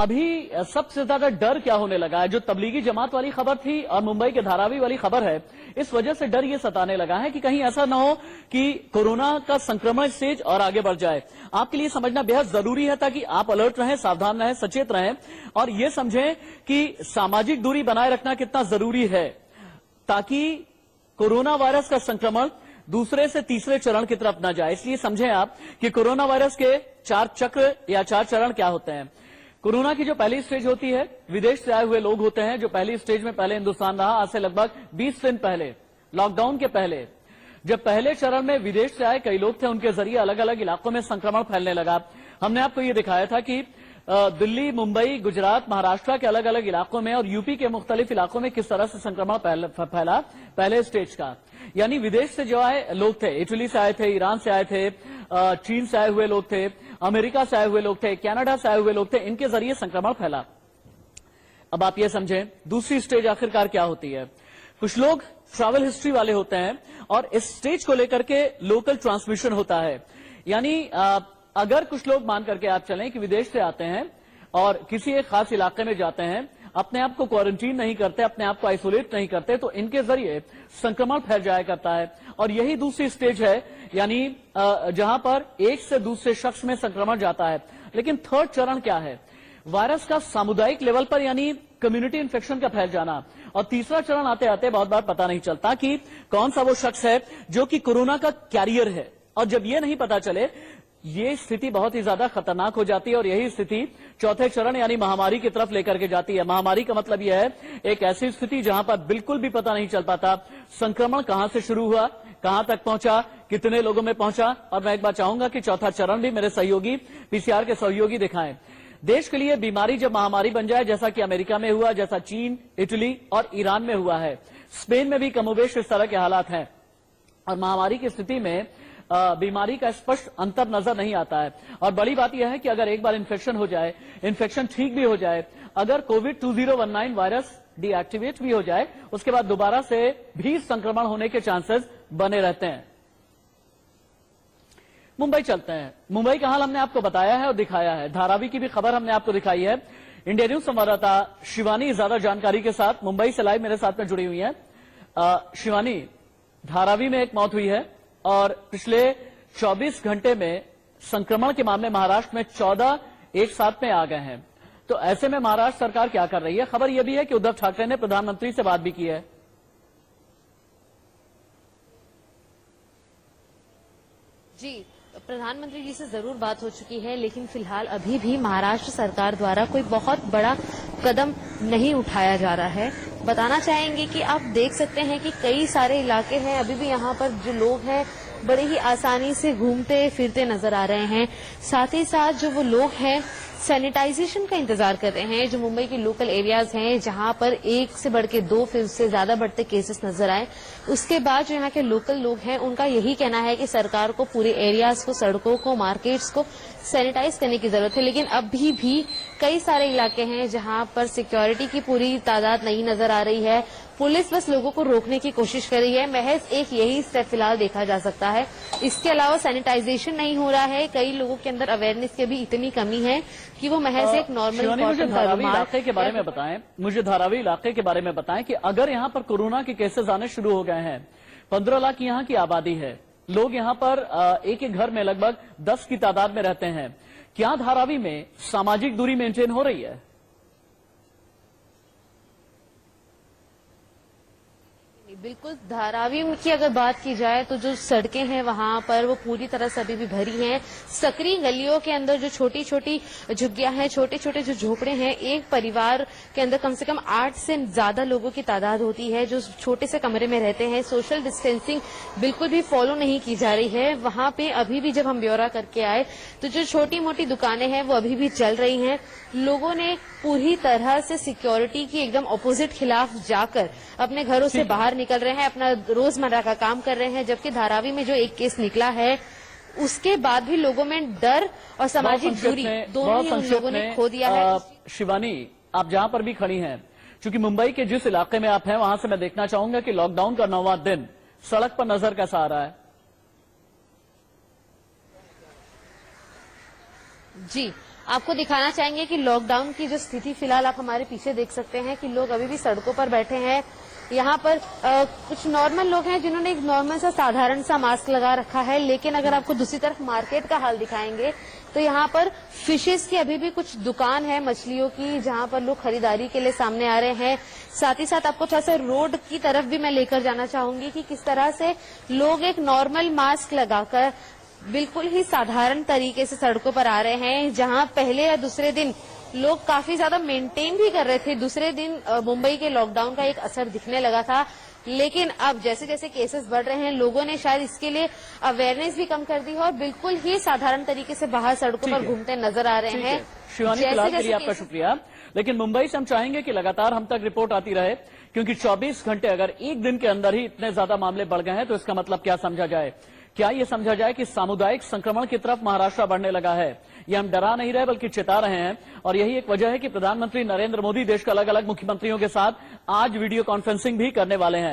अभी सबसे ज्यादा डर क्या होने लगा है, जो तबलीगी जमात वाली खबर थी और मुंबई के धारावी वाली खबर है, इस वजह से डर ये सताने लगा है कि कहीं ऐसा ना हो कि कोरोना का संक्रमण स्टेज और आगे बढ़ जाए। आपके लिए समझना बेहद जरूरी है ताकि आप अलर्ट रहें, सावधान रहें, सचेत रहें और ये समझें कि सामाजिक दूरी बनाए रखना कितना जरूरी है ताकि कोरोना वायरस का संक्रमण दूसरे से तीसरे चरण की तरफ न जाए। इसलिए समझें आप कि कोरोना वायरस के 4 चक्र या 4 चरण क्या होते हैं। कोरोना की जो पहली स्टेज होती है, विदेश से आए हुए लोग होते हैं जो पहली स्टेज में पहले हिंदुस्तान रहा, आज से लगभग 20 दिन पहले, लॉकडाउन के पहले। जब पहले चरण में विदेश से आए कई लोग थे, उनके जरिए अलग अलग इलाकों में संक्रमण फैलने लगा। हमने आपको ये दिखाया था कि दिल्ली, मुंबई, गुजरात, महाराष्ट्र के अलग अलग इलाकों में और यूपी के मुख्तलिफ इलाकों में किस तरह से संक्रमण फैला पहले स्टेज का। यानी विदेश से जो आए लोग थे, इटली से आए थे, ईरान से आए थे, चीन से आए हुए लोग थे, अमेरिका से आए हुए लोग थे, कनाडा से आए हुए लोग थे, इनके जरिए संक्रमण फैला। अब आप ये समझें दूसरी स्टेज आखिरकार क्या होती है। कुछ लोग ट्रैवल हिस्ट्री वाले होते हैं और इस स्टेज को लेकर के लोकल ट्रांसमिशन होता है। यानी अगर कुछ लोग मान करके आप चलें कि विदेश से आते हैं और किसी एक खास इलाके में जाते हैं, अपने आप को क्वारंटीन नहीं करते, अपने आप को आइसोलेट नहीं करते, तो इनके जरिए संक्रमण फैल जाया करता है। और यही दूसरी स्टेज है, यानी जहां पर एक से दूसरे शख्स में संक्रमण जाता है। लेकिन थर्ड चरण क्या है? वायरस का सामुदायिक लेवल पर यानी कम्युनिटी इन्फेक्शन का फैल जाना। और तीसरा चरण आते आते बहुत बार पता नहीं चलता कि कौन सा वो शख्स है जो कि कोरोना का कैरियर है। और जब ये नहीं पता चले, ये स्थिति बहुत ही ज्यादा खतरनाक हो जाती है और यही स्थिति चौथे चरण यानी महामारी की तरफ लेकर के जाती है। महामारी का मतलब यह है एक ऐसी स्थिति जहां पर बिल्कुल भी पता नहीं चल पाता संक्रमण कहां से शुरू हुआ, कहां तक पहुंचा, कितने लोगों में पहुंचा। और मैं एक बात चाहूंगा कि चौथा चरण भी मेरे सहयोगी पीसीआर के सहयोगी दिखाएं। देश के लिए बीमारी जब महामारी बन जाए, जैसा कि अमेरिका में हुआ, जैसा चीन, इटली और ईरान में हुआ है, स्पेन में भी कमोबेश इस तरह के हालात हैं। और महामारी की स्थिति में बीमारी का स्पष्ट अंतर नजर नहीं आता है। और बड़ी बात यह है कि अगर एक बार इन्फेक्शन हो जाए, इन्फेक्शन ठीक भी हो जाए, अगर कोविड 2019 वायरस डीएक्टिवेट भी हो जाए, उसके बाद दोबारा से भी संक्रमण होने के चांसेस बने रहते हैं। मुंबई चलते हैं। मुंबई का हाल हमने आपको बताया है और दिखाया है। धारावी की भी खबर हमने आपको दिखाई है। इंडिया न्यूज संवाददाता शिवानी ज्यादा जानकारी के साथ मुंबई से लाइव मेरे साथ में जुड़ी हुई है। शिवानी, धारावी में एक मौत हुई है और पिछले 24 घंटे में संक्रमण के मामले महाराष्ट्र में 14 एक साथ में आ गए हैं। तो ऐसे में महाराष्ट्र सरकार क्या कर रही है? खबर यह भी है कि उद्धव ठाकरे ने प्रधानमंत्री से बात भी की है। जी, प्रधानमंत्री जी से जरूर बात हो चुकी है, लेकिन फिलहाल अभी भी महाराष्ट्र सरकार द्वारा कोई बहुत बड़ा कदम नहीं उठाया जा रहा है। बताना चाहेंगे कि आप देख सकते हैं कि कई सारे इलाके हैं, अभी भी यहाँ पर जो लोग हैं बड़े ही आसानी से घूमते फिरते नजर आ रहे हैं। साथ ही साथ जो वो लोग हैं सैनिटाइजेशन का इंतजार कर रहे हैं। जो मुंबई के लोकल एरियाज हैं जहां पर एक से बढ़ के 2 फिर से ज्यादा बढ़ते केसेस नजर आए, उसके बाद जो यहाँ के लोकल लोग हैं उनका यही कहना है कि सरकार को पूरे एरियाज को, सड़कों को, मार्केट्स को सैनिटाइज करने की जरूरत है। लेकिन अभी भी कई सारे इलाके हैं जहां पर सिक्योरिटी की पूरी तादाद नहीं नजर आ रही है। पुलिस बस लोगों को रोकने की कोशिश कर रही है। महज एक यही स्टेप फिलहाल देखा जा सकता है। इसके अलावा सैनिटाइजेशन नहीं हो रहा है। कई लोगों के अंदर अवेयरनेस की भी इतनी कमी है कि वो महज एक नॉर्मल मुझे धारावी इलाके के बारे में बताएं। मुझे धारावी इलाके के बारे में बताएं कि अगर यहाँ पर कोरोना के केसेस आने शुरू हो गए हैं, 15 लाख यहाँ की आबादी है, लोग यहाँ पर एक एक घर में लगभग 10 की तादाद में रहते हैं, क्या धारावी में सामाजिक दूरी मेंटेन हो रही है? बिल्कुल, धारावी की अगर बात की जाए तो जो सड़कें हैं वहां पर वो पूरी तरह से अभी भी भरी हैं। सकरी गलियों के अंदर जो छोटी छोटी झुग्गियां हैं, छोटे छोटे जो झोपड़े हैं, एक परिवार के अंदर कम से कम 8 से ज्यादा लोगों की तादाद होती है जो छोटे से कमरे में रहते हैं। सोशल डिस्टेंसिंग बिल्कुल भी फॉलो नहीं की जा रही है। वहां पे अभी भी जब हम ब्यौरा करके आए तो जो छोटी मोटी दुकानें हैं वो अभी भी चल रही हैं। लोगों ने पूरी तरह से सिक्योरिटी की एकदम ऑपोजिट खिलाफ जाकर अपने घरों से बाहर निकल रहे हैं, अपना रोजमर्रा का काम कर रहे हैं। जबकि धारावी में जो एक केस निकला है उसके बाद भी लोगों में डर और सामाजिक दूरी दोनों ही उन लोगों ने खो दिया है। शिवानी, आप जहां पर भी खड़ी हैं, क्योंकि मुंबई के जिस इलाके में आप हैं वहां से मैं देखना चाहूंगा कि लॉकडाउन का 9वां दिन सड़क पर नजर कैसा आ रहा है? जी, आपको दिखाना चाहेंगे कि लॉकडाउन की जो स्थिति फिलहाल आप हमारे पीछे देख सकते हैं कि लोग अभी भी सड़कों पर बैठे हैं। यहाँ पर कुछ नॉर्मल लोग हैं जिन्होंने एक नॉर्मल सा साधारण सा मास्क लगा रखा है, लेकिन अगर आपको दूसरी तरफ मार्केट का हाल दिखाएंगे तो यहाँ पर फिशेस की अभी भी कुछ दुकान है मछलियों की, जहाँ पर लोग खरीदारी के लिए सामने आ रहे हैं। साथ ही साथ आपको थोड़ा सा रोड की तरफ भी मैं लेकर जाना चाहूंगी कि किस तरह से लोग एक नॉर्मल मास्क लगाकर बिल्कुल ही साधारण तरीके से सड़कों पर आ रहे हैं। जहां पहले या दूसरे दिन लोग काफी ज्यादा मेंटेन भी कर रहे थे, दूसरे दिन मुंबई के लॉकडाउन का एक असर दिखने लगा था, लेकिन अब जैसे जैसे केसेस बढ़ रहे हैं लोगों ने शायद इसके लिए अवेयरनेस भी कम कर दी है और बिल्कुल ही साधारण तरीके से बाहर सड़कों पर घूमते नजर आ रहे हैं। शिवानी, फिलहाल के लिए आपका शुक्रिया। लेकिन मुंबई से हम चाहेंगे कि लगातार हम तक रिपोर्ट आती रहे, क्योंकि 24 घंटे अगर एक दिन के अंदर ही इतने ज्यादा मामले बढ़ गए हैं तो इसका मतलब क्या समझा जाए? क्या ये समझा जाए कि सामुदायिक संक्रमण की तरफ महाराष्ट्र बढ़ने लगा है? ये हम डरा नहीं रहे बल्कि चेता रहे हैं, और यही एक वजह है कि प्रधानमंत्री नरेंद्र मोदी देश के अलग अलग मुख्यमंत्रियों के साथ आज वीडियो कॉन्फ्रेंसिंग भी करने वाले हैं।